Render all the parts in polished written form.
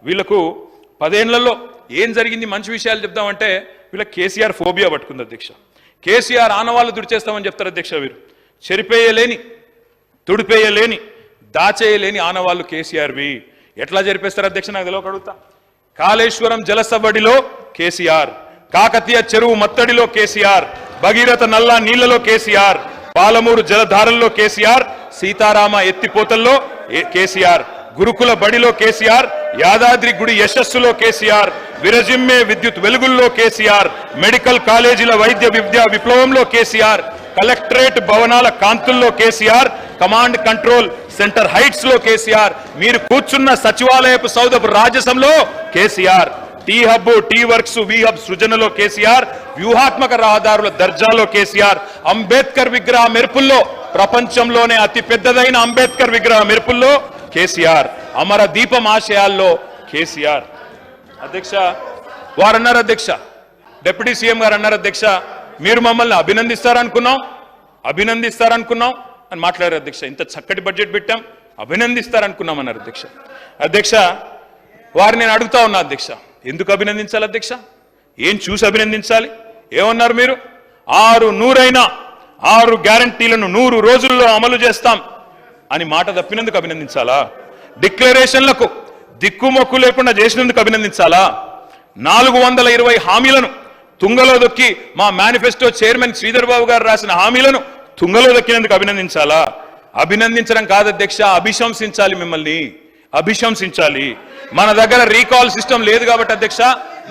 వీళ్ళకు 10 ఏళ్లలో ఏం జరిగింది మంచి విషయాలు చెప్దామంటే వీళ్ళ కేసీఆర్ ఫోబియా పట్టుకుంది అధ్యక్ష. కేసీఆర్ ఆనవాళ్ళు దుడిచేస్తామని చెప్తారు అధ్యక్ష. వీరు చెరిపేయలేని, తుడిపేయలేని, దాచేయలేని ఆనవాళ్ళు కేసీఆర్వి. ఎట్లా జరిపేస్తారు అధ్యక్ష నాకు తెలియక అడుగుతా. కాళేశ్వరం జలసవ్వడిలో కేసీఆర్, కాకతీయ చెరువు మత్తడిలో కేసీఆర్, భగీరథ నల్లా నీళ్లలో కేసీఆర్, పాలమూరు జలధారల్లో కేసీఆర్, సీతారామ ఎత్తిపోతల్లో కేసీఆర్, గురుకుల బడిలో కేసీఆర్, యాదాద్రి గుడి యశస్సులో కేసీఆర్, విరజిమ్మే విద్యుత్ వెలుగుల్లో కేసీఆర్, మెడికల్ కాలేజీల వైద్య విద్యా విప్లవంలో కేసీఆర్, కలెక్టరేట్ భవనాల కాంతుల్లో KCR, command control centre heights లో కేసీఆర్, మీరు కూర్చున్న సచివాలయపు సౌధపు రాజసంలో KCR, T hub, T works, we hub సృజనలో కేసీఆర్, వ్యూహాత్మక రహదారుల దర్జాలో కేసీఆర్, అంబేద్కర్ విగ్రహ మెరుపుల్లో, ప్రపంచంలోనే అతి పెద్దదైన అంబేద్కర్ విగ్రహ మెరుపుల్లో కేసీఆర్, అమర దీపం ఆశయాల్లో కేసీఆర్. అధ్యక్ష వారన్నారు అధ్యక్ష, డిప్యూటీ సీఎం గారు అన్నారు అధ్యక్ష, మీరు మమ్మల్ని అభినందిస్తారనుకున్నాం అని మాట్లాడారు అధ్యక్ష. ఇంత చక్కటి బడ్జెట్ పెట్టాం, అభినందిస్తారనుకున్నాం అన్నారు అధ్యక్ష. అధ్యక్ష వారిని నేను అడుగుతా ఉన్నా అధ్యక్ష, ఎందుకు అభినందించాలి అధ్యక్ష? ఏం చూసి అభినందించాలి? ఏమన్నారు మీరు? 6 గ్యారంటీలను 100 రోజుల్లో అమలు చేస్తాం అని మాట తప్పినందుకు అభినందించాలా? డిక్లరేషన్లకు దిక్కుమొక్కు లేకుండా చేసినందుకు అభినందించాలా? 420 హామీలను తుంగలో దొక్కి మా మేనిఫెస్టో చైర్మన్ శ్రీధర్ బాబు గారు రాసిన హామీలను తుంగలో దొక్కినందుకు అభినందించాలా? అభినందించడం కాదు అధ్యక్ష, అభిశంసించాలి. మిమ్మల్ని అభిశంసించాలి. మన దగ్గర రీకాల్ సిస్టమ్ లేదు కాబట్టి అధ్యక్ష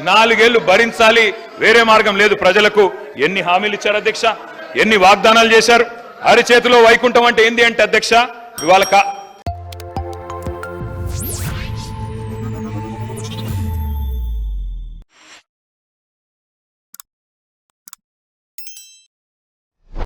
4 ఏళ్లు భరించాలి, వేరే మార్గం లేదు. ప్రజలకు ఎన్ని హామీలు ఇచ్చారు అధ్యక్ష, ఎన్ని వాగ్దానాలు చేశారు? అరిచేతిలో వైకుంఠం అంటే ఏంది అంటే అధ్యక్ష, ఇవాళ